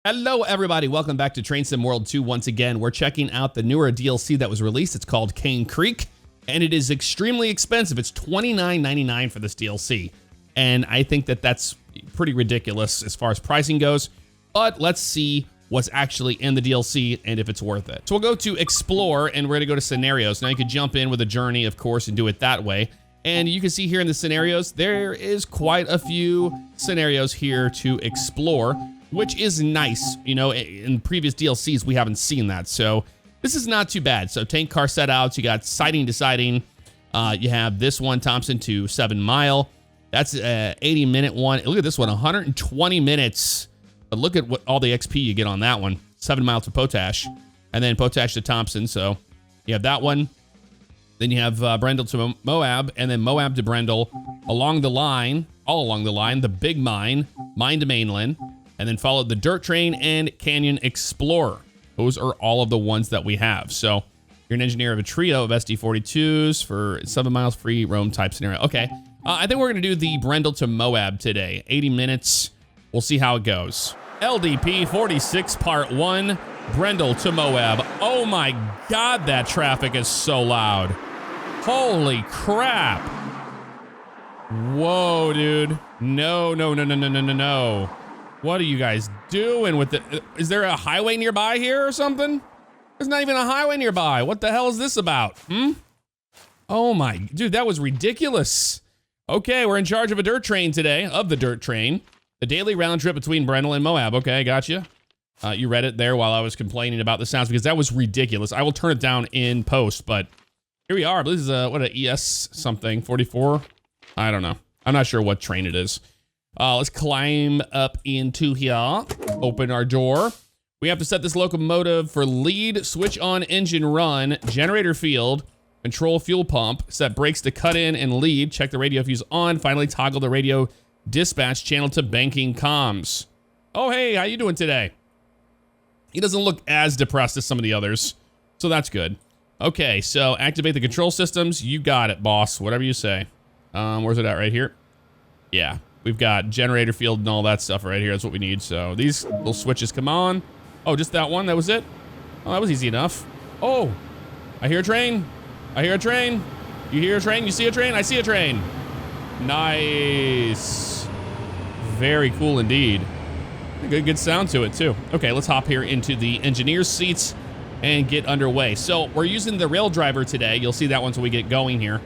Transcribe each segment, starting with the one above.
Hello, everybody. Welcome back to Train Sim World 2. Once again, we're checking out the newer DLC that was released. It's called Cane Creek, and it is extremely expensive. It's $29.99 for this DLC, and I think that that's pretty ridiculous as far as pricing goes, but let's see what's actually in the DLC and if it's worth it. So we'll go to Explore, and we're going to go to Scenarios. Now, you could jump in with a journey, of course, and do it that way. And you can see here in the scenarios, there is quite a few scenarios here to explore, which is nice. You know, in previous DLCs, we haven't seen that. So this is not too bad. So tank car setouts, you got sighting to sighting. You have this one, Thompson to 7 Mile. That's a 80-minute one. Look at this one, 120 minutes. But look at what all the XP you get on that one. 7 Mile to Potash. And then Potash to Thompson. So you have that one. Then you have Brendel to Moab, and then Moab to Brendel along the line, all along the line, the Big Mine, Mine to Mainland, and then followed the Dirt Train and Canyon Explorer. Those are all of the ones that we have. So you're an engineer of a trio of SD42s for 7 miles free roam type scenario. Okay, I think we're gonna do the Brendel to Moab today. 80 minutes, we'll see how it goes. LDP 46 part 1, Brendel to Moab. Oh my God, that traffic is so loud. Holy crap. Whoa, dude. No. What are you guys doing with it? Is there a highway nearby here or something? There's not even a highway nearby. What the hell is this about? Oh my, dude, that was ridiculous. Okay, we're in charge of a dirt train today, of the dirt train. The daily round trip between Brendel and Moab. Okay, gotcha. You read it there while I was complaining about the sounds because that was ridiculous. I will turn it down in post, but here we are. This is what a ES something, 44. I don't know. I'm not sure what train it is. Let's climb up into here. Open our door. We have to set this locomotive for lead, switch on engine run, generator field, control fuel pump, set brakes to cut in and lead, check the radio fuse on, finally toggle the radio dispatch channel to banking comms. Oh, hey, how you doing today? He doesn't look as depressed as some of the others, so that's good. Okay, so activate the control systems. You got it, boss. Whatever you say. Where's it at? Right here? Yeah, we've got generator field and all that stuff right here. That's what we need. So these little switches come on. Oh, just that one? That was it? Oh, that was easy enough. Oh, I hear a train. I hear a train. You hear a train? You see a train? I see a train. Nice. Very cool indeed. Good sound to it too. Okay, let's hop here into the engineer's seats and get underway. So we're using the rail driver today. You'll see that once we get going here.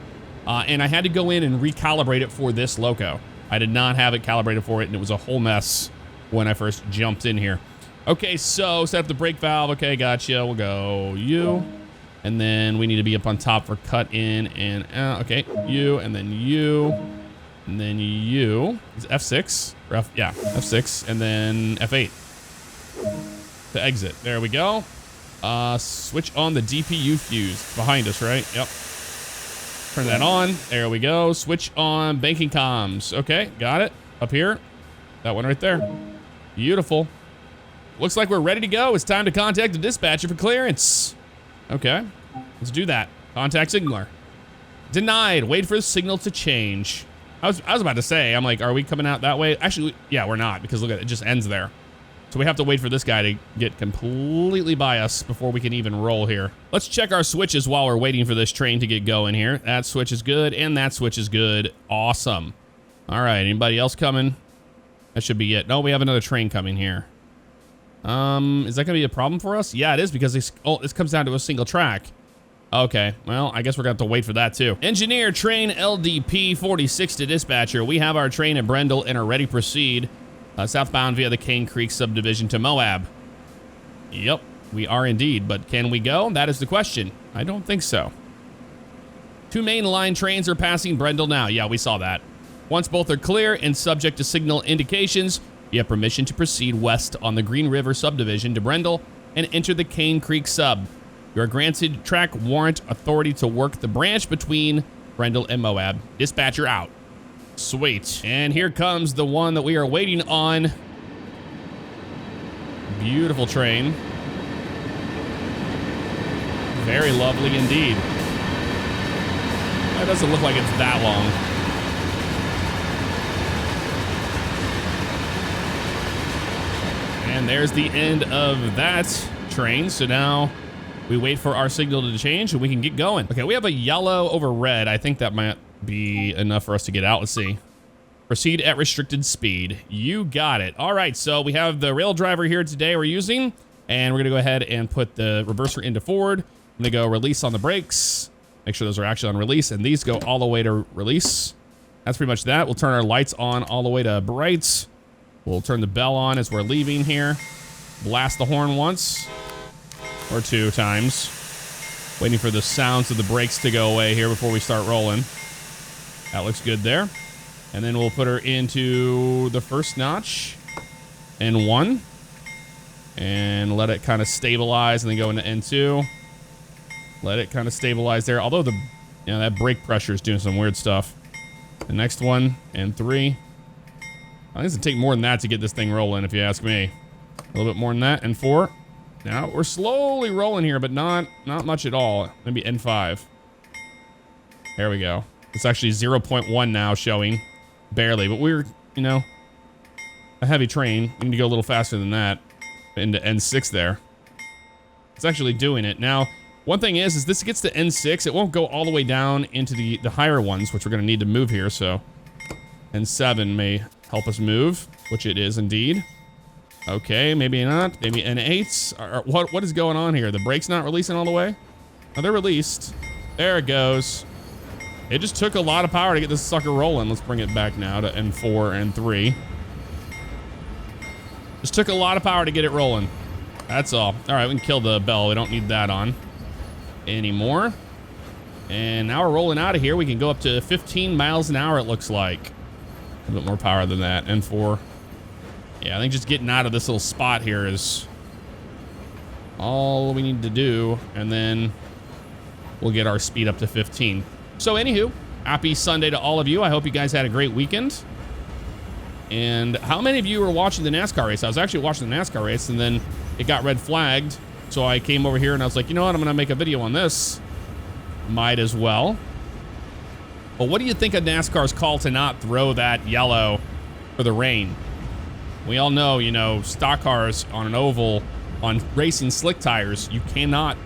And I had to go in and recalibrate it for this loco. I did not have it calibrated for it, and it was a whole mess when I first jumped in here. Okay, so set up the brake valve. Okay, gotcha. We'll go you. And then we need to be up on top for cut in and out. Okay, you, and then you. And then you. Is it F6? Or yeah, F6. And then F8. To exit. There we go. Switch on the DPU fuse behind us, right? Yep. Turn that on. There we go. Switch on banking comms. Okay, got it. Up here. That one right there. Beautiful. Looks like we're ready to go. It's time to contact the dispatcher for clearance. Okay, let's do that. Contact signaler. Denied. Wait for the signal to change. I was about to say, I'm like, are we coming out that way? Actually, yeah, we're not, because look at it, it just ends there. So we have to wait for this guy to get completely by us before we can even roll here. Let's check our switches while we're waiting for this train to get going here. That switch is good, and that switch is good. Awesome. All right, anybody else coming? That should be it. No, we have another train coming here. Is that gonna be a problem for us? Yeah, it is, because this comes down to a single track. Okay, well, I guess we're gonna have to wait for that too. Engineer train LDP 46 to dispatcher. We have our train at Brendel and are ready to proceed. Southbound via the Cane Creek subdivision to Moab. Yep, we are indeed, but can we go? That is the question. I don't think so. 2 main line trains are passing Brendel now. Yeah, we saw that. Once both are clear and subject to signal indications, you have permission to proceed west on the Green River subdivision to Brendel and enter the Cane Creek sub. You are granted track warrant authority to work the branch between Brendel and Moab. Dispatcher out. Sweet. And here comes the one that we are waiting on. Beautiful train. Very lovely indeed. That doesn't look like it's that long. And there's the end of that train. So now we wait for our signal to change and we can get going. Okay, we have a yellow over red. I think that might be enough for us to get out. Let's see. Proceed at restricted speed. You got it. All right, so we have the rail driver here today we're using, and we're gonna go ahead and put the reverser into forward. I'm gonna go release on the brakes. Make sure those are actually on release, and these go all the way to release. That's pretty much that. We'll turn our lights on all the way to bright. We'll turn the bell on as we're leaving here. Blast the horn once or 2 times. Waiting for the sounds of the brakes to go away here before we start rolling. That looks good there. And then we'll put her into the first notch and 1 and let it kind of stabilize and then go into N2. Let it kind of stabilize there. Although that brake pressure is doing some weird stuff. The next one and 3. I think it's gonna take more than that to get this thing rolling, if you ask me. A little bit more than that, and 4. Now we're slowly rolling here, but not much at all. Maybe N5. There we go. It's actually 0.1 now showing. Barely, but we're, a heavy train. We need to go a little faster than that. Into N6 there. It's actually doing it. Now, one thing is this gets to N6. It won't go all the way down into the higher ones, which we're going to need to move here, so N7 may help us move, which it is indeed. Okay, maybe not. Maybe N8. What is going on here? The brake's not releasing all the way? Oh, they're released. There it goes. It just took a lot of power to get this sucker rolling. Let's bring it back now to N4 and 3. Just took a lot of power to get it rolling. That's all. All right, we can kill the bell. We don't need that on anymore. And now we're rolling out of here. We can go up to 15 miles an hour, it looks like. A bit more power than that. N4. Yeah, I think just getting out of this little spot here is all we need to do. And then we'll get our speed up to 15. So anywho, happy Sunday to all of you. I hope you guys had a great weekend. And how many of you were watching the NASCAR race? I was actually watching the NASCAR race, and then it got red flagged. So I came over here and I was like, you know what? I'm going to make a video on this. Might as well. But what do you think of NASCAR's call to not throw that yellow for the rain? We all know, stock cars on an oval on racing slick tires, you cannot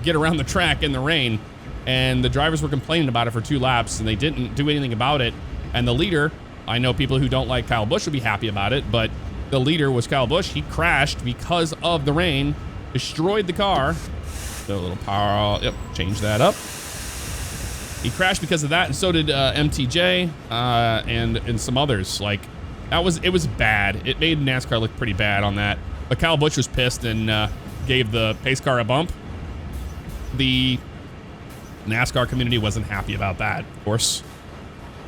get around the track in the rain. And the drivers were complaining about it for 2 laps, and they didn't do anything about it. And the leader, I know people who don't like Kyle Busch will be happy about it, but the leader was Kyle Busch. He crashed because of the rain, destroyed the car. So a little power, yep, change that up. He crashed because of that, and so did MTJ and some others. Like, it was bad. It made NASCAR look pretty bad on that. But Kyle Busch was pissed and gave the pace car a bump. The NASCAR community wasn't happy about that, of course.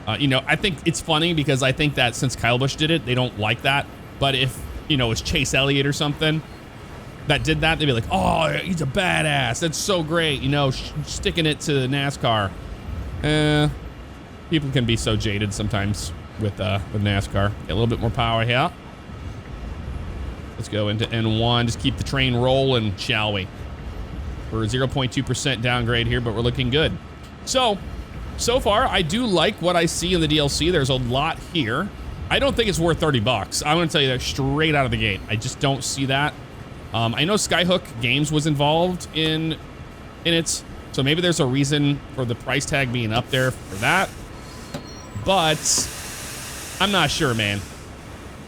I think it's funny because I think that since Kyle Busch did it, they don't like that. But if, it's Chase Elliott or something that did that, they'd be like, oh, he's a badass. That's so great, sticking it to NASCAR. People can be so jaded sometimes with NASCAR. Get a little bit more power here. Let's go into N1. Just keep the train rolling, shall we? We're 0.2% downgrade here, but we're looking good. So far, I do like what I see in the DLC. There's a lot here. I don't think it's worth 30 bucks. I'm going to tell you that straight out of the gate. I just don't see that. I know Skyhook Games was involved in it, so maybe there's a reason for the price tag being up there for that. But I'm not sure, man.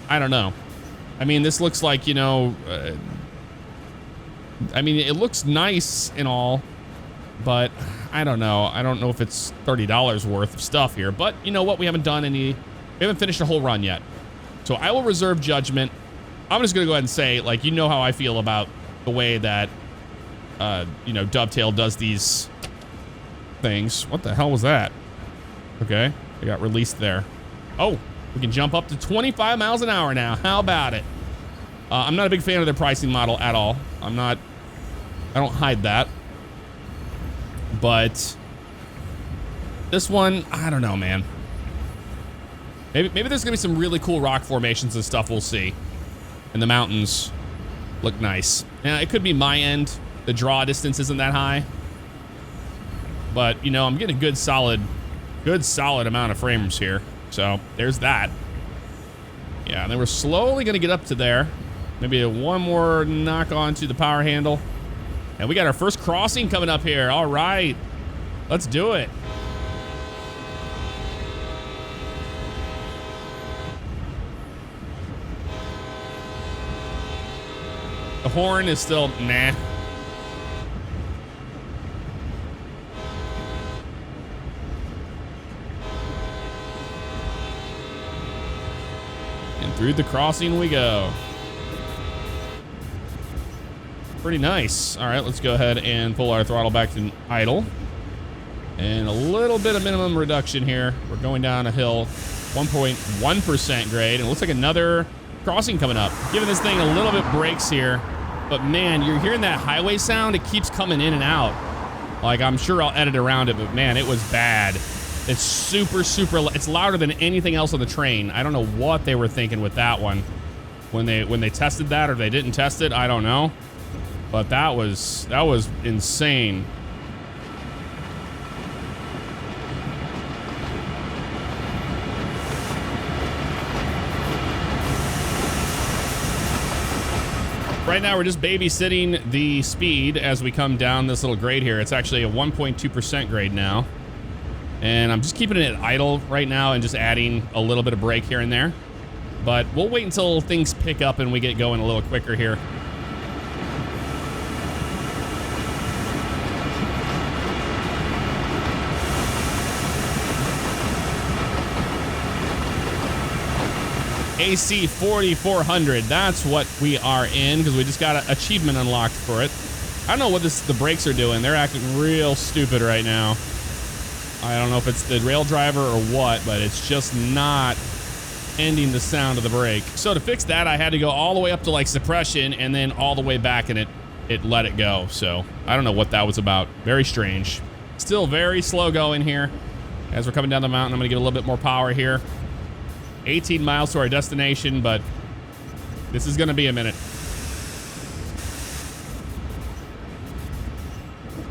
I don't know. I mean, this looks like, it looks nice and all, but I don't know. I don't know if it's $30 worth of stuff here, but you know what? We haven't finished a whole run yet. So I will reserve judgment. I'm just going to go ahead and say, how I feel about the way that, Dovetail does these things. What the hell was that? Okay. I got released there. Oh, we can jump up to 25 miles an hour now. How about it? I'm not a big fan of their pricing model at all. I don't hide that. But this one, I don't know, man. Maybe there's gonna be some really cool rock formations and stuff we'll see. And the mountains look nice. Yeah, it could be my end. The draw distance isn't that high. But, I'm getting a good solid amount of frames here. So there's that. Yeah, and then we're slowly gonna get up to there. Maybe one more knock onto the power handle. And we got our first crossing coming up here. All right, let's do it. The horn is still nah. And through the crossing we go. Pretty nice. All right, let's go ahead and pull our throttle back to idle. And a little bit of minimum reduction here. We're going down a hill, 1.1% grade. And it looks like another crossing coming up. Giving this thing a little bit brakes here. But man, you're hearing that highway sound. It keeps coming in and out. Like, I'm sure I'll edit around it, but man, it was bad. It's super, it's louder than anything else on the train. I don't know what they were thinking with that one. When they tested that, or they didn't test it, I don't know. But that was insane. Right now, we're just babysitting the speed as we come down this little grade here. It's actually a 1.2% grade now. And I'm just keeping it idle right now and just adding a little bit of brake here and there. But we'll wait until things pick up and we get going a little quicker here. AC 4400, that's what we are in, because we just got an achievement unlocked for it. I don't know what the brakes are doing. They're acting real stupid right now. I don't know if it's the rail driver or what, but it's just not ending the sound of the brake. So to fix that, I had to go all the way up to like suppression and then all the way back, and it let it go. So I don't know what that was about. Very strange. Still very slow going here. As we're coming down the mountain, I'm gonna get a little bit more power here. 18 miles to our destination, but this is gonna be a minute.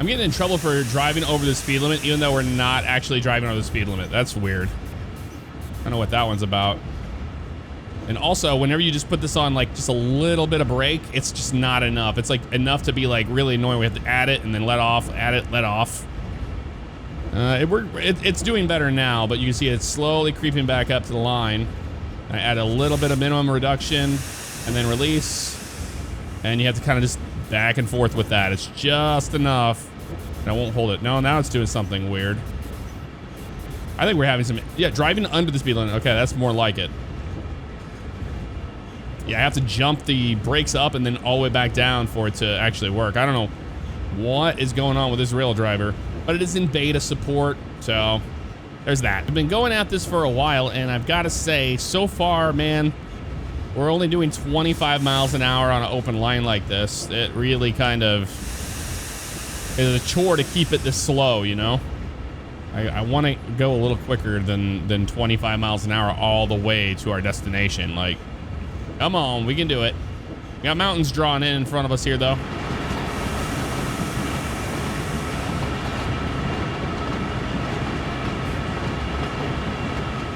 I'm getting in trouble for driving over the speed limit, even though we're not actually driving over the speed limit. That's weird. I don't know what that one's about. And also, whenever you just put this on like just a little bit of brake, it's just not enough. It's like enough to be like really annoying. We have to add it and then let off, add it, let off. It's doing better now, but you can see it's slowly creeping back up to the line. I add a little bit of minimum reduction and then release. And you have to kind of just back and forth with that. It's just enough. And I won't hold it. No, now it's doing something weird. I think we're having some, yeah, driving under the speed limit. Okay, that's more like it. Yeah, I have to jump the brakes up and then all the way back down for it to actually work. I don't know what is going on with this rail driver, but it is in beta support, so there's that. I've been going at this for a while, and I've got to say, so far, man, we're only doing 25 miles an hour on an open line like this. It really kind of is a chore to keep it this slow, you know? I want to go a little quicker than 25 miles an hour all the way to our destination. Like, come on, we can do it. We got mountains drawn in front of us here, though.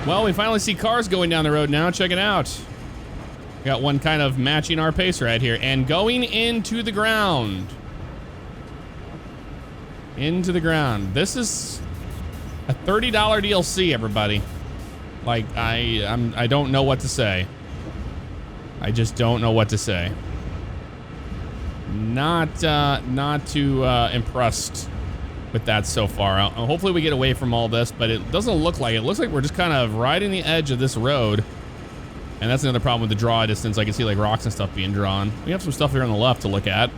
Well, we finally see cars going down the road now. Check it out. We got one kind of matching our pace right here and going into the ground. Into the ground. This is a $30 DLC, everybody. Like, I don't know what to say. I just don't know what to say. Not too impressed with that so far. Hopefully we get away from all this, but it doesn't look like it. It looks like we're just kind of riding the edge of this road. And that's another problem with the draw distance. I can see like rocks and stuff being drawn. We have some stuff here on the left to look at.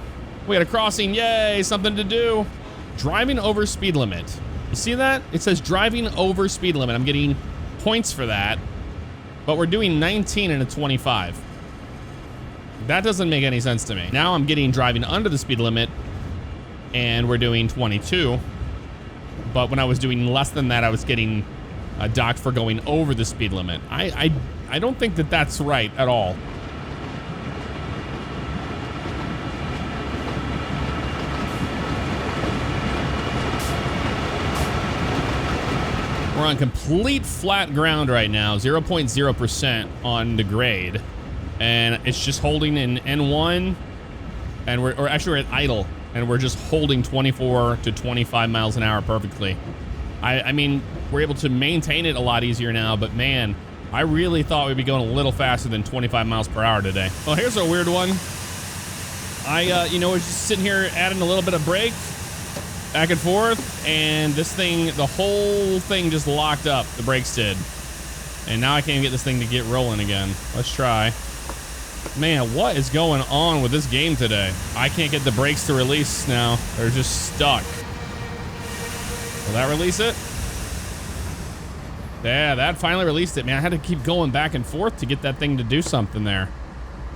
We got a crossing, yay, something to do. Driving over speed limit. You see that? It says driving over speed limit. I'm getting points for that, but we're doing 19 and a 25. That doesn't make any sense to me. Now I'm getting driving under the speed limit, and we're doing 22. But when I was doing less than that, I was getting docked for going over the speed limit. I don't think that that's right at all. We're on complete flat ground right now, 0.0% on the grade. and it's just holding in N1, and we're at idle, and we're just holding 24 to 25 miles an hour perfectly. I mean, we're able to maintain it a lot easier now, but man, I really thought we'd be going a little faster than 25 miles per hour today. Well, here's a weird one. You know, was just sitting here adding a little bit of brake back and forth, and this thing, the whole thing just locked up. The brakes did. And now I can't even get this thing to get rolling again. Let's try. Man, what is going on with this game today? I can't get the brakes to release now. They're just stuck. Will that release it? Yeah, that finally released it, man. I had to keep going back and forth to get that thing to do something there.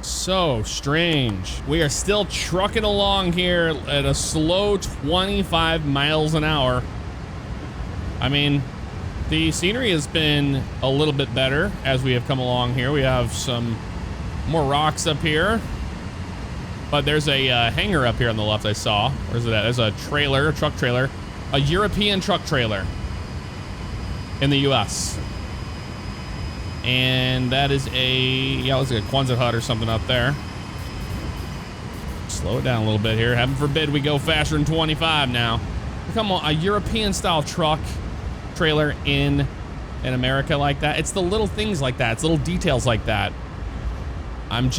So strange. We are still trucking along here at a slow 25 miles an hour. I mean, the scenery has been a little bit better as we have come along here. We have some more rocks up here, but there's a hangar up here on the left I saw. Where's it at? There's a trailer, a truck trailer, a European truck trailer in the US. And that is yeah, looks like a Quonset hut or something up there. Slow it down a little bit here. Heaven forbid we go faster than 25 now. Come on, a European style truck trailer in America like that. It's the little things like that. It's little details like that. I'm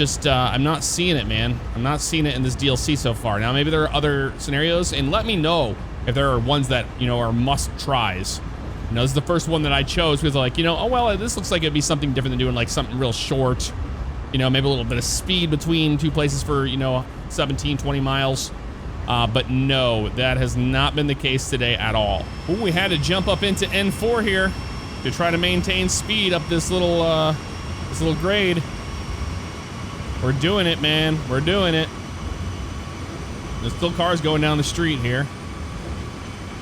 not seeing it, man. I'm not seeing it in this DLC so far. Now, maybe there are other scenarios, and let me know if there are ones that, you know, are must tries. You know, this is the first one that I chose because, like, you know, oh, well, this looks like it'd be something different than doing, like, something real short. You know, maybe a little bit of speed between two places for, you know, 17, 20 miles. But no, that has not been the case today at all. Ooh, we had to jump up into N4 here to try to maintain speed up this little grade. We're doing it, man. We're doing it. There's still cars going down the street here.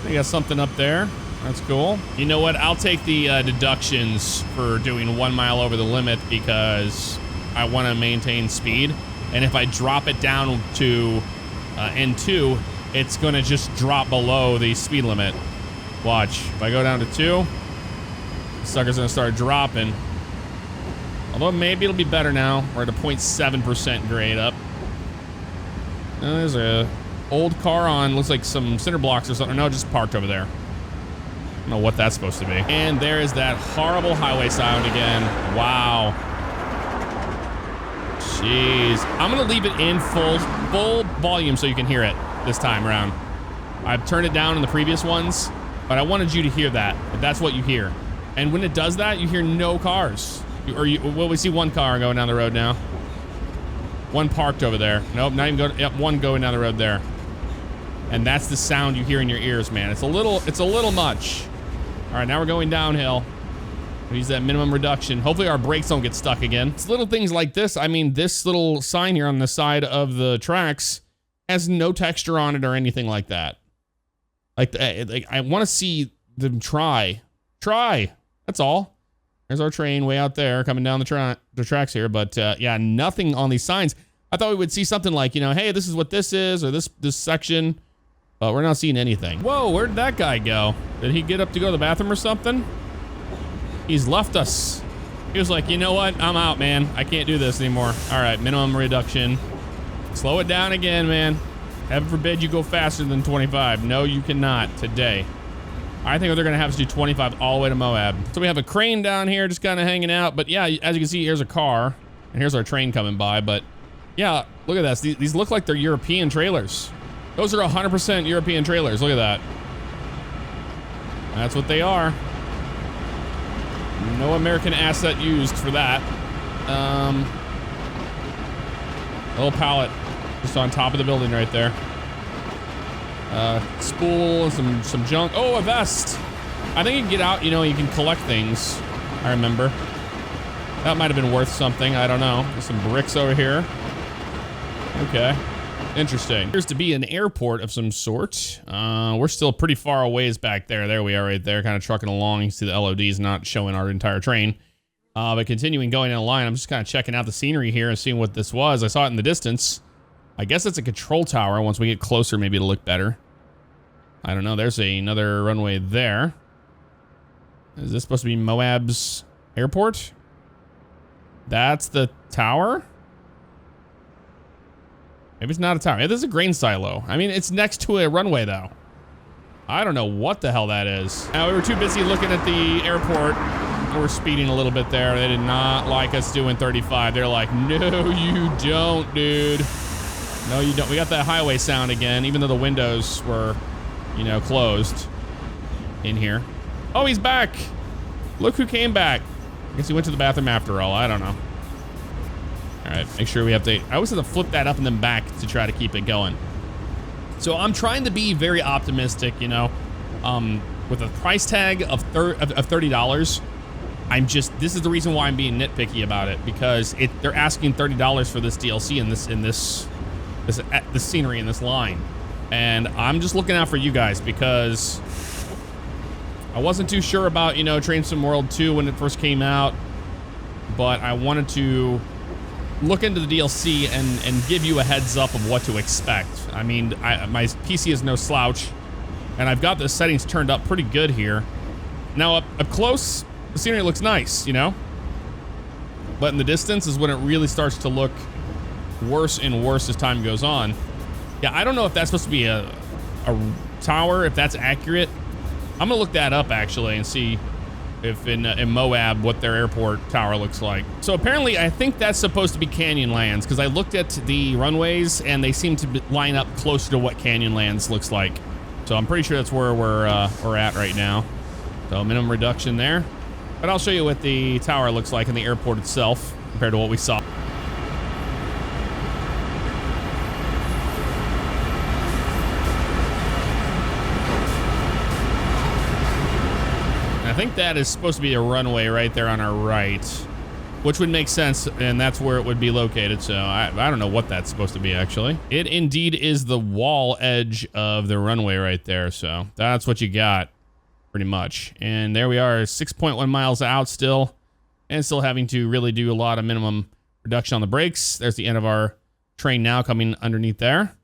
They got something up there. That's cool. You know what? I'll take the deductions for doing 1 mile over the limit because I want to maintain speed. And if I drop it down to N2, it's going to just drop below the speed limit. Watch. If I go down to 2, the sucker's going to start dropping. Although maybe it'll be better now. We're at a 0.7% grade up. There's a old car on, looks like some cinder blocks or something. No, just parked over there. I don't know what that's supposed to be. And there is that horrible highway sound again. Wow. Jeez. I'm gonna leave it in full volume so you can hear it this time around. I've turned it down in the previous ones, but I wanted you to hear that. If that's what you hear. And when it does that, you hear no cars. Well, we see one car going down the road now. One parked over there. Nope, not even going. Yep, one going down the road there. And that's the sound you hear in your ears, man. It's a little much. All right, now we're going downhill. We use that minimum reduction. Hopefully our brakes don't get stuck again. It's little things like this. I mean, this little sign here on the side of the tracks has no texture on it or anything like that. Like I want to see them try. That's all. There's our train way out there coming down the tracks here. But yeah, nothing on these signs. I thought we would see something like, you know, hey, this is what this is, or this section. But we're not seeing anything. Whoa, where did that guy go? Did he get up to go to the bathroom or something? He's left us. He was like, you know what? I'm out, man. I can't do this anymore. All right, minimum reduction. Slow it down again, man. Heaven forbid you go faster than 25. No, you cannot today. I think they're going to have us do 25 all the way to Moab. So we have a crane down here just kind of hanging out. But yeah, as you can see, here's a car. And here's our train coming by. But yeah, look at this. These look like they're European trailers. Those are 100% European trailers. Look at that. That's what they are. No American asset used for that. A little pallet just on top of the building right there. Spool, some junk. Oh, a vest. I think you can get out, you know, you can collect things. I remember. That might have been worth something. I don't know. There's some bricks over here. Okay. Interesting. Appears to be an airport of some sort. We're still pretty far a ways back there. There we are right there, kind of trucking along. You see the LODs not showing our entire train. But continuing going down the line, I'm just kind of checking out the scenery here and seeing what this was. I saw it in the distance. I guess it's a control tower. Once we get closer, maybe it'll look better. I don't know. There's another runway there. Is this supposed to be Moab's airport? That's the tower? Maybe it's not a tower. This is a grain silo. I mean, it's next to a runway though. I don't know what the hell that is. Now, we were too busy looking at the airport. We're speeding a little bit there. They did not like us doing 35. They're like, no, you don't, dude. No, you don't. We got that highway sound again, even though the windows were, you know, closed in here. Oh, he's back. Look who came back. I guess he went to the bathroom after all. I don't know. All right, make sure we update. I always have to flip that up and then back to try to keep it going. So I'm trying to be very optimistic, you know, with a price tag of $30. This is the reason why I'm being nitpicky about it, because they're asking $30 for this DLC in this scenery in this line. And I'm just looking out for you guys, because I wasn't too sure about, you know, Train Sim World 2 when it first came out, but I wanted to look into the DLC and give you a heads up of what to expect. I mean, my PC is no slouch, and I've got the settings turned up pretty good here. Now, up close, the scenery looks nice, you know? But in the distance is when it really starts to look worse and worse as time goes on. Yeah, I don't know if that's supposed to be a tower, if that's accurate. I'm gonna look that up, actually, and see if in Moab what their airport tower looks like. So apparently I think that's supposed to be Canyonlands, because I looked at the runways and they seem to line up closer to what Canyonlands looks like. So I'm pretty sure that's where we're at right now. So minimum reduction there. But I'll show you what the tower looks like in the airport itself compared to what we saw. I think that is supposed to be a runway right there on our right, which would make sense, and that's where it would be located. So I don't know what that's supposed to be, actually. It indeed is the wall edge of the runway right there. So that's what you got, pretty much. And there we are, 6.1 miles out still, and still having to really do a lot of minimum reduction on the brakes. There's the end of our train now coming underneath there.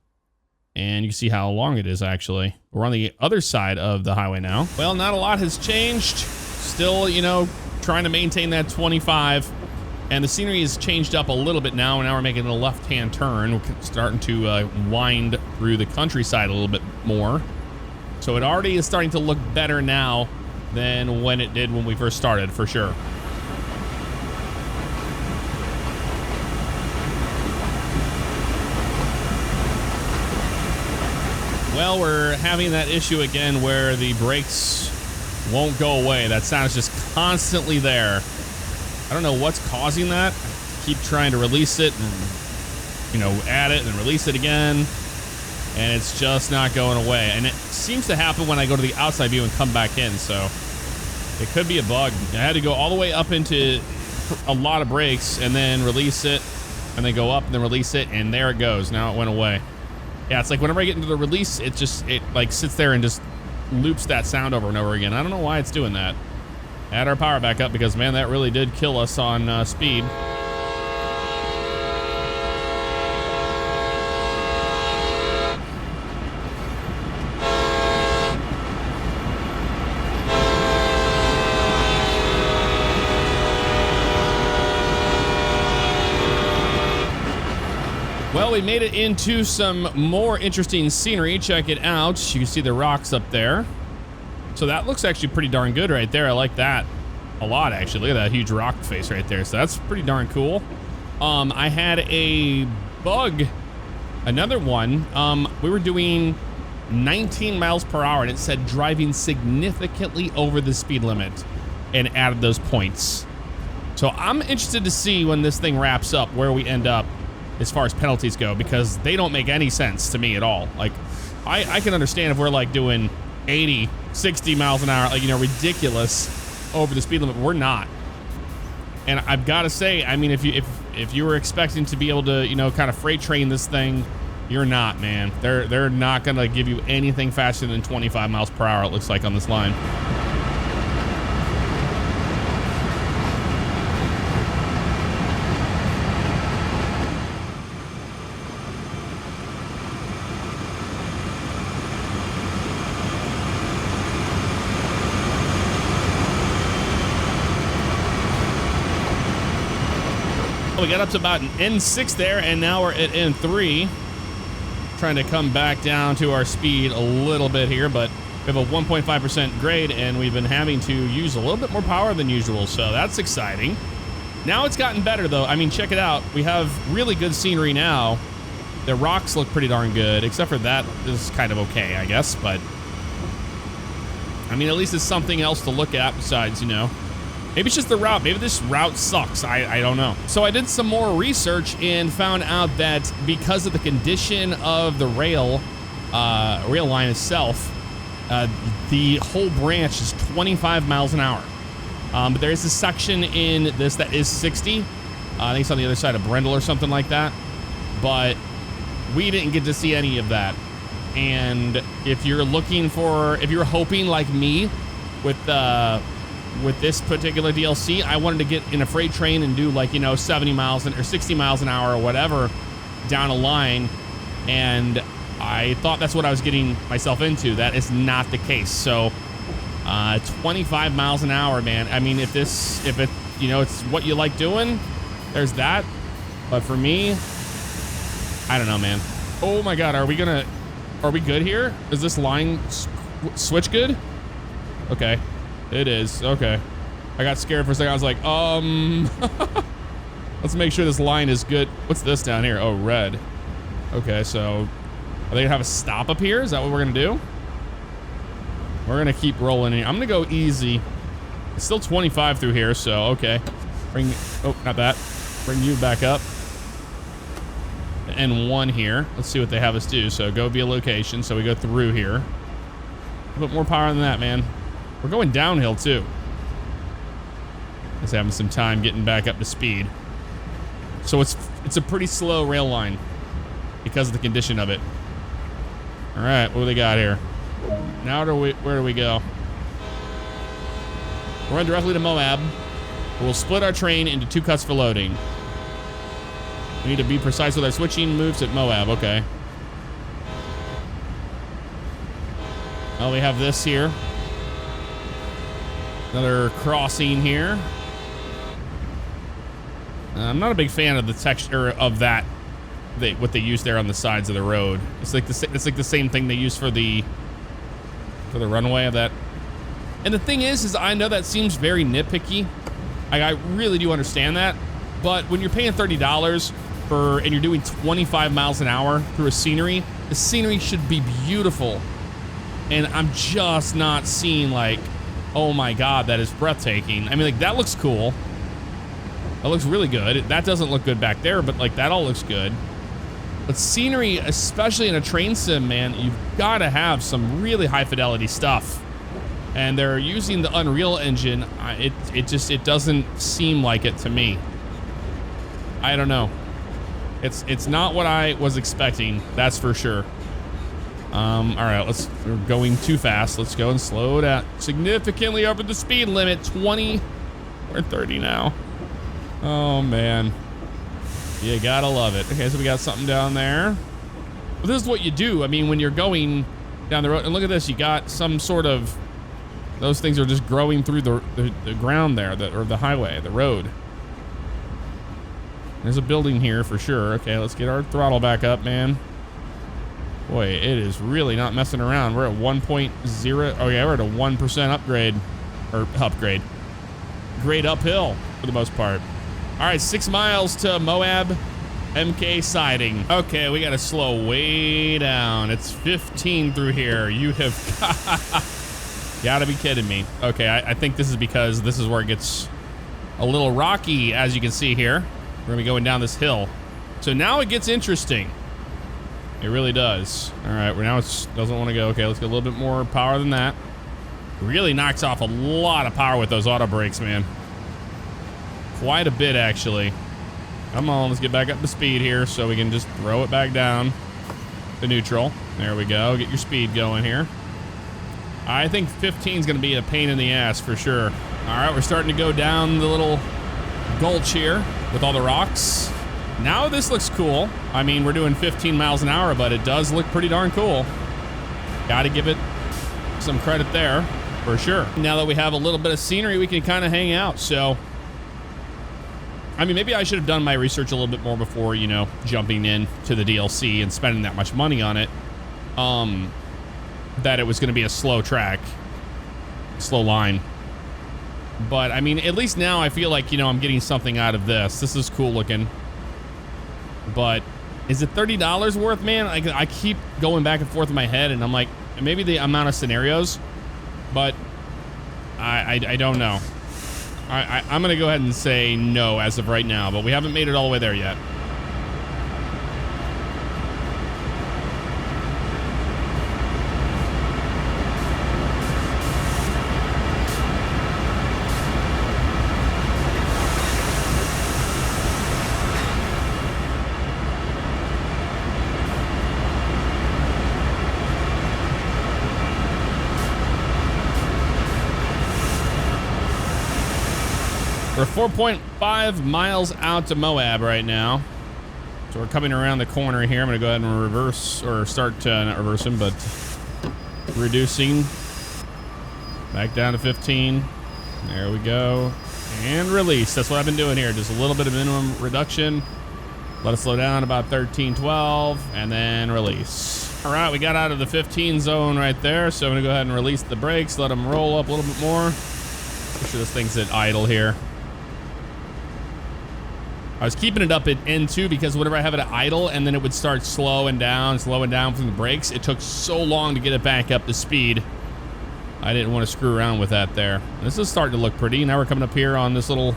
And you can see how long it is, actually. We're on the other side of the highway now. Well, not a lot has changed. Still, you know, trying to maintain that 25. And the scenery has changed up a little bit now. And now we're making a left-hand turn. We're starting to wind through the countryside a little bit more. So it already is starting to look better now than when it did when we first started, for sure. Well, we're having that issue again where the brakes won't go away. That sound is just constantly there. I don't know what's causing that. I keep trying to release it and, you know, add it and release it again, and it's just not going away. And it seems to happen when I go to the outside view and come back in, so it could be a bug. I had to go all the way up into a lot of brakes and then release it, and then go up and then release it, and there it goes. Now it went away. Yeah, it's like whenever I get into the release, it like sits there and just loops that sound over and over again. I don't know why it's doing that. Add our power back up, because, man, that really did kill us on speed. Well, we made it into some more interesting scenery. Check it out. You can see the rocks up there. So that looks actually pretty darn good right there. I like that a lot, actually. Look at that huge rock face right there. So that's pretty darn cool. I had a bug, another one. We were doing 19 miles per hour, and it said driving significantly over the speed limit, and added those points. So I'm interested to see when this thing wraps up where we end up as far as penalties go, because they don't make any sense to me at all. Like, I can understand if we're like doing 80, 60 miles an hour, like, you know, ridiculous over the speed limit, but we're not. And I've got to say, I mean, if you were expecting to be able to, you know, kind of freight train this thing, you're not, man. They're not going to give you anything faster than 25 miles per hour, it looks like, on this line. We got up to about an N6 there, and now we're at N3. trying to come back down to our speed a little bit here, but we have a 1.5% grade, and we've been having to use a little bit more power than usual, so that's exciting. Now it's gotten better, though. I mean, check it out. We have really good scenery now. The rocks look pretty darn good, except for that is kind of okay, I guess, but I mean, at least it's something else to look at besides, you know, maybe it's just the route. Maybe this route sucks. I don't know. So I did some more research and found out that because of the condition of the rail line itself, the whole branch is 25 miles an hour. But there is a section in this that is 60. I think it's on the other side of Brendel or something like that. But we didn't get to see any of that. And if you're hoping like me with this particular DLC, I wanted to get in a freight train and do like, you know, 70 miles or 60 miles an hour or whatever down a line. And I thought that's what I was getting myself into. That is not the case. So 25 miles an hour, man. I mean, if it, you know, it's what you like doing, there's that. But for me, I don't know, man. Oh my God, are we good here? Is this line switch good? Okay, it is. Okay, I got scared for a second. I was like, let's make sure this line is good. What's this down here? Oh, red. Okay, so are they gonna have a stop up here? Is that what we're gonna do? We're gonna keep rolling in. I'm gonna go easy. It's still 25 through here, so okay. Oh, not that. Bring you back up. And one here. Let's see what they have us do. So go via location. So we go through here. A bit more power than that, man. We're going downhill too. Just having some time getting back up to speed. So it's a pretty slow rail line because of the condition of it. All right, what do they got here? Now where do we go? We're going directly to Moab. We'll split our train into 2 cuts for loading. We need to be precise with our switching moves at Moab. Okay. Well, we have this here. Another crossing here. I'm not a big fan of the texture of that. What they use there on the sides of the road. It's like the same thing they use for the runway of that. And the thing is I know that seems very nitpicky. I really do understand that. But when you're paying $30 and you're doing 25 miles an hour through a scenery, the scenery should be beautiful. And I'm just not seeing like, oh my God, that is breathtaking. I mean, like, that looks cool. That looks really good. That doesn't look good back there, but like, that all looks good. But scenery, especially in a train sim, man, you've got to have some really high fidelity stuff. And they're using the Unreal Engine. It doesn't seem like it to me. I don't know. It's not what I was expecting, that's for sure. All right, we're going too fast. Let's go and slow down. Significantly over the speed limit, 20. We're 30 now. Oh, man. You gotta love it. Okay, so we got something down there. Well, this is what you do. I mean, when you're going down the road, and look at this, you got some sort of, those things are just growing through the ground there, or the highway, the road. There's a building here for sure. Okay, let's get our throttle back up, man. Boy, it is really not messing around. We're at 1.0. Oh yeah, we're at a 1% upgrade, or upgrade. Grade uphill for the most part. All right, 6 miles to Moab MK siding. Okay, we got to slow way down. It's 15 through here. You have got to be kidding me. Okay, I think this is because this is where it gets a little rocky, as you can see here. We're gonna be going down this hill. So now it gets interesting. It really does. All right, now it doesn't want to go. Okay, let's get a little bit more power than that. Really knocks off a lot of power with those auto brakes, man. Quite a bit, actually. Come on, let's get back up to speed here so we can just throw it back down to neutral. There we go. Get your speed going here. I think 15 is going to be a pain in the ass for sure. All right, we're starting to go down the little gulch here with all the rocks. Now this looks cool. I mean, we're doing 15 miles an hour, but it does look pretty darn cool. Got to give it some credit there for sure. Now that we have a little bit of scenery, we can kind of hang out. So I mean, maybe I should have done my research a little bit more before, you know, jumping in to the DLC and spending that much money on it. That it was going to be a slow track, slow line. But I mean, at least now I feel like, you know, I'm getting something out of this. This is cool looking. But is it $30 worth, man? I keep going back and forth in my head, and I'm like, maybe the amount of scenarios, but I don't know. I'm going to go ahead and say no as of right now, but we haven't made it all the way there yet. We're 4.5 miles out to Moab right now. So we're coming around the corner here. I'm going to go ahead and reverse, or start, not reversing, but reducing. Back down to 15. There we go. And release. That's what I've been doing here. Just a little bit of minimum reduction. Let it slow down about 13, 12, and then release. All right, we got out of the 15 zone right there. So I'm going to go ahead and release the brakes, let them roll up a little bit more. Make sure this thing's at idle here. I was keeping it up at N2 because whenever I have it at idle and then it would start slowing down from the brakes, it took so long to get it back up to speed. I didn't want to screw around with that there. This is starting to look pretty. Now we're coming up here on this little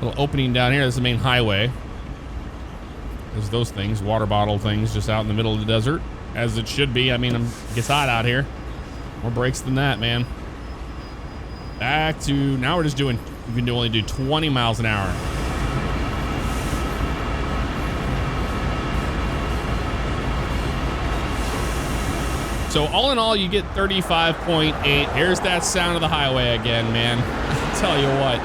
opening down here. This is the main highway. There's those things, water bottle things, just out in the middle of the desert, as it should be. I mean, it gets hot out here. More brakes than that, man. Back to, now we're just doing, we can only do 20 miles an hour. So all in all, you get 35.8. Here's that sound of the highway again, man. I'll tell you what.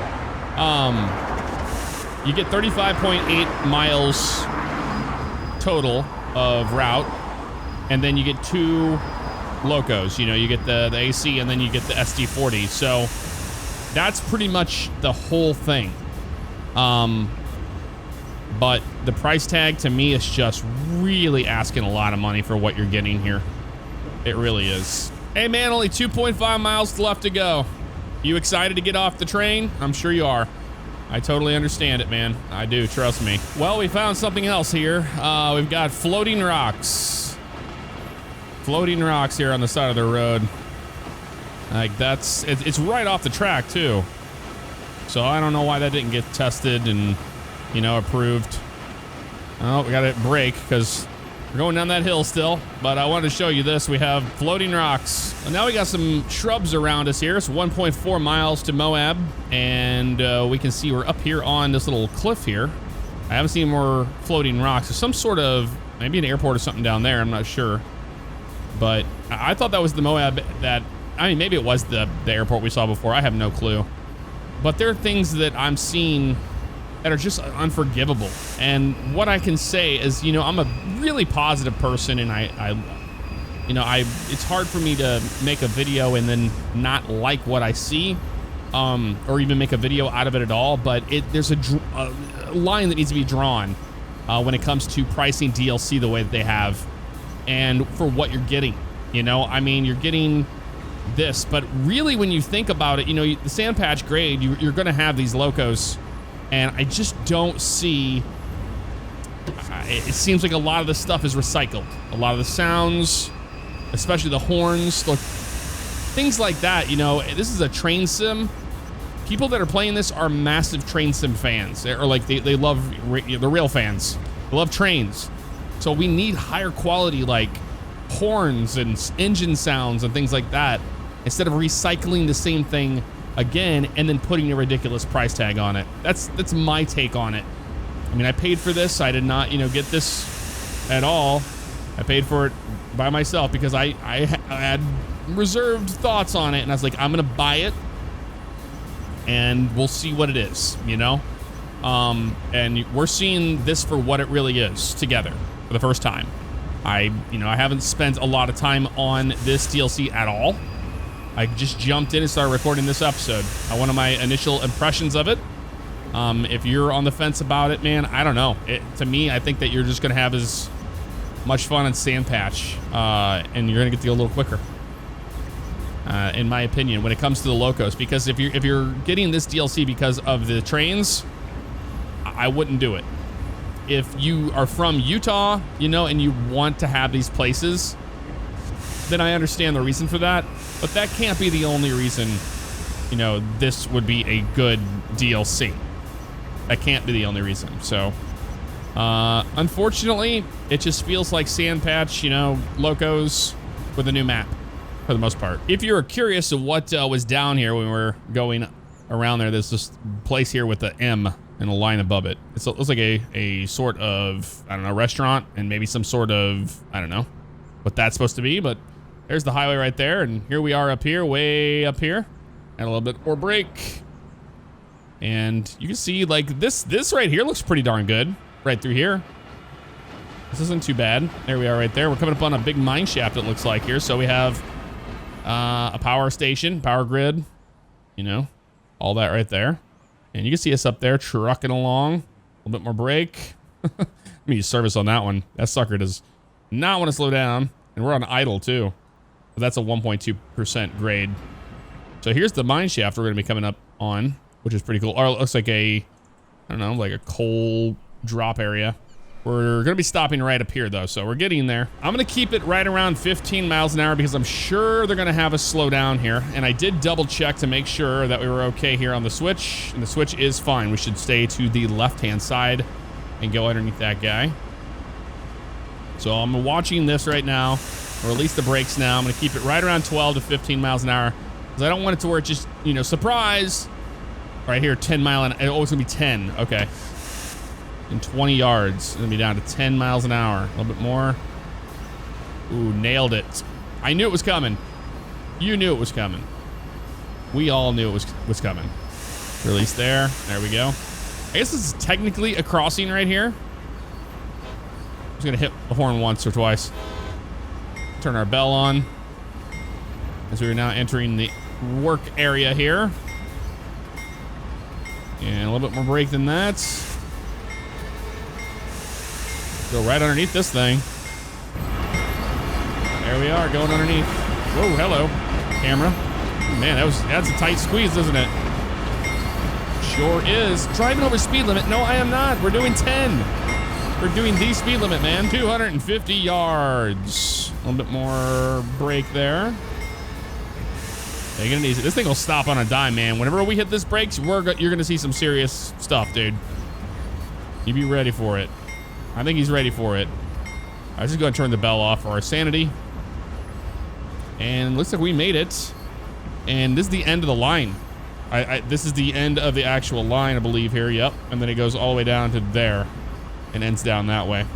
You get 35.8 miles total of route, and then you get 2 locos. You know, you get the AC, and then you get the SD40. So that's pretty much the whole thing. But the price tag to me is just really asking a lot of money for what you're getting here. It really is. Hey man, only 2.5 miles left to go. You excited to get off the train? I'm sure you are. I totally understand it, man. I do, trust me. Well, we found something else here. We've got floating rocks. Floating rocks here on the side of the road. Like that's, it's right off the track too. So I don't know why that didn't get tested and, you know, approved. Oh, we got to brake because we're going down that hill still, but I wanted to show you this. We have floating rocks. And now we got some shrubs around us here. It's 1.4 miles to Moab, and we can see we're up here on this little cliff here. I haven't seen more floating rocks. There's some sort of, maybe an airport or something down there. I'm not sure. But I thought that was the Moab that, I mean, maybe it was the airport we saw before. I have no clue. But there are things that I'm seeing that are just unforgivable. And what I can say is, you know, I'm a really positive person, and it's hard for me to make a video and then not like what I see, or even make a video out of it at all. But there's a line that needs to be drawn when it comes to pricing DLC the way that they have, and for what you're getting. You know, I mean, you're getting this, but really when you think about it, you know, the sand patch grade, you're going to have these locos. And I just don't see, it seems like a lot of the stuff is recycled. A lot of the sounds, especially the horns, look, things like that, you know. This is a train sim. People that are playing this are massive train sim fans. Or like they love the rail fans. They love trains. So we need higher quality like horns and engine sounds and things like that, instead of recycling the same thing again and then putting a ridiculous price tag on it. That's my take on it. I mean, I paid for this. I did not, you know, get this at all. I paid for it by myself because I had reserved thoughts on it, and I was like, I'm gonna buy it and we'll see what it is, you know. And we're seeing this for what it really is together for the first time. I haven't spent a lot of time on this DLC at all. I just jumped in and started recording this episode. One of my initial impressions of it If you're on the fence about it, man, I don't know. To me, I think that you're just going to have as much fun in Sand Patch, and you're going to get to go a little quicker. In my opinion, when it comes to the locos, because if you're getting this DLC because of the trains, I wouldn't do it. If you are from Utah, you know, and you want to have these places, then I understand the reason for that. But that can't be the only reason, you know, this would be a good DLC. That can't be the only reason. So, unfortunately, it just feels like Sand Patch, you know, locos with a new map. For the most part. If you're curious of what was down here when we were going around there, there's this place here with the M and a line above it. It looks like a sort of, I don't know, restaurant and maybe some sort of, I don't know what that's supposed to be, but there's the highway right there. And here we are up here, way up here. And a little bit more break. And you can see like this right here looks pretty darn good right through here. This isn't too bad. There we are right there. We're coming up on a big mine shaft, it looks like here. So we have a power station, power grid, you know, all that right there. And you can see us up there trucking along. A little bit more brake. Let me use service on that one. That sucker does not want to slow down. And we're on idle too. But that's a 1.2% grade. So here's the mine shaft we're going to be coming up on, which is pretty cool. Or it looks like I don't know, like a coal drop area. We're going to be stopping right up here, though, so we're getting there. I'm going to keep it right around 15 miles an hour because I'm sure they're going to have us slow down here. And I did double check to make sure that we were okay here on the switch. And the switch is fine. We should stay to the left-hand side and go underneath that guy. So I'm watching this right now. Or release the brakes now. I'm going to keep it right around 12 to 15 miles an hour because I don't want it to where it just, you know, surprise. Right here, 10 mile an hour. Oh, it's going to be 10. Okay. In 20 yards. It's going to be down to 10 miles an hour. A little bit more. Ooh, nailed it. I knew it was coming. You knew it was coming. We all knew it was coming. Release there. There we go. I guess this is technically a crossing right here. I'm just going to hit the horn once or twice. Turn our bell on. As we are now entering the work area here. And a little bit more brake than that. Go right underneath this thing. There we are, going underneath. Whoa, hello, camera. Man, that's a tight squeeze, isn't it? Sure is. Driving over speed limit. No, I am not. We're doing 10. We're doing the speed limit, man. 250 yards. A little bit more brake there. Taking it easy. This thing will stop on a dime, man. Whenever we hit this brakes, you're going to see some serious stuff, dude. You be ready for it. I think he's ready for it. I was just going to turn the bell off for our sanity. And looks like we made it. And this is the end of the line. This is the end of the actual line, I believe, here. Yep. And then it goes all the way down to there and ends down that way.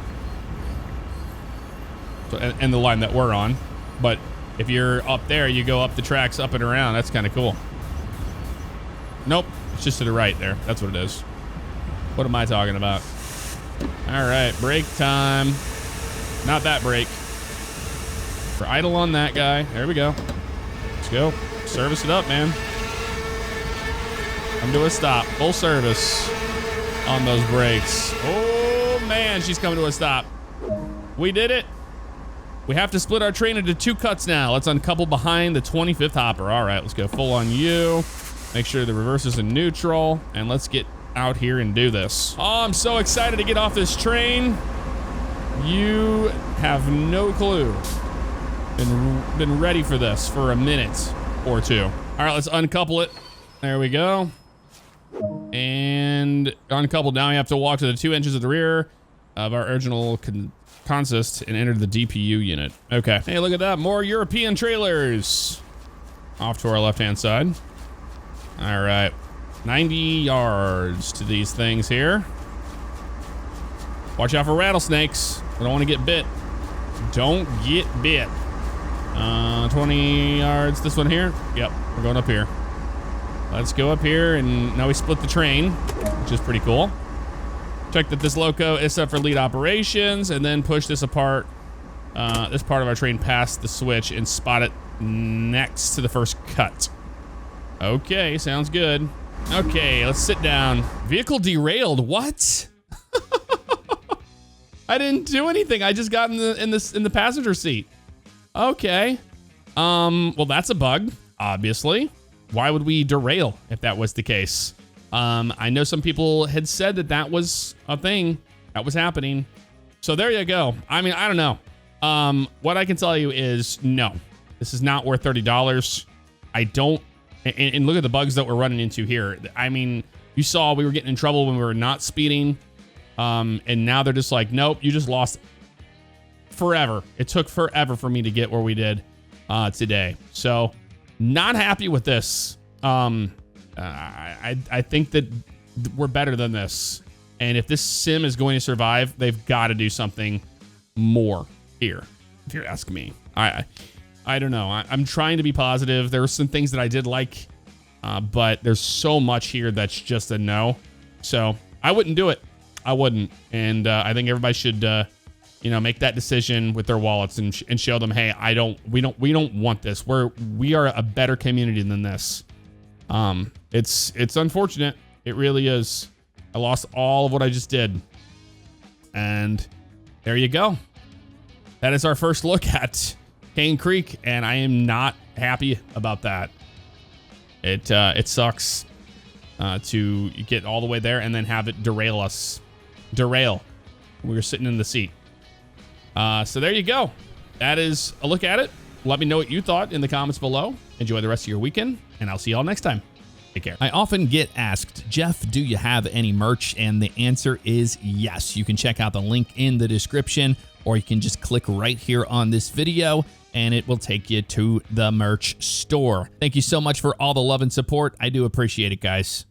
So, and the line that we're on. But if you're up there, you go up the tracks, up and around. That's kind of cool. Nope. It's just to the right there. That's what it is. What am I talking about? All right, brake time. Not that brake. We're idle on that guy. There we go. Let's go. Service it up, man. Come to a stop. Full service on those brakes. Oh, man, she's coming to a stop. We did it. We have to split our train into 2 cuts now. Let's uncouple behind the 25th hopper. All right, let's go full on you. Make sure the reverse is in neutral, and let's get out here and do this. Oh, I'm so excited to get off this train. You have no clue. Been ready for this for a minute or two. All right, let's uncouple it. There we go. And uncoupled. Now we have to walk to the 2 inches of the rear of our original consist and enter the DPU unit. Okay. Hey, look at that. More European trailers. Off to our left-hand side. All right. 90 yards to these things here. Watch out for rattlesnakes. We don't want to get bit. Don't get bit. 20 yards. This one here. Yep. We're going up here. Let's go up here, and now we split the train, which is pretty cool. Check that this loco is set for lead operations, and then push this apart, this part of our train past the switch and spot it next to the first cut. Okay, sounds good. Okay, let's sit down. Vehicle derailed. What? I didn't do anything. I just got in the passenger seat. Okay. Well, that's a bug, obviously. Why would we derail if that was the case? I know some people had said that that was a thing that was happening. So there you go. I mean, I don't know. What I can tell you is no, this is not worth $30. I don't, and look at the bugs that we're running into here. I mean, you saw we were getting in trouble when we were not speeding. And now they're just like, nope, you just lost forever. It took forever for me to get where we did today. So not happy with this. I think that we're better than this. And if this sim is going to survive, they've got to do something more here, if you're asking me. I don't know. I'm trying to be positive. There were some things that I did like, but there's so much here that's just a no. So I wouldn't do it. I wouldn't. And I think everybody should, make that decision with their wallets and show them, hey, we don't want this. We are a better community than this. It's unfortunate. It really is. I lost all of what I just did. And there you go. That is our first look at Cane Creek, and I am not happy about that. It sucks to get all the way there and then have it derail us. Derail. We were sitting in the seat. So there you go. That is a look at it. Let me know what you thought in the comments below. Enjoy the rest of your weekend, and I'll see you all next time. Take care. I often get asked, Jeff, do you have any merch? And the answer is yes. You can check out the link in the description, or you can just click right here on this video and it will take you to the merch store. Thank you so much for all the love and support. I do appreciate it, guys.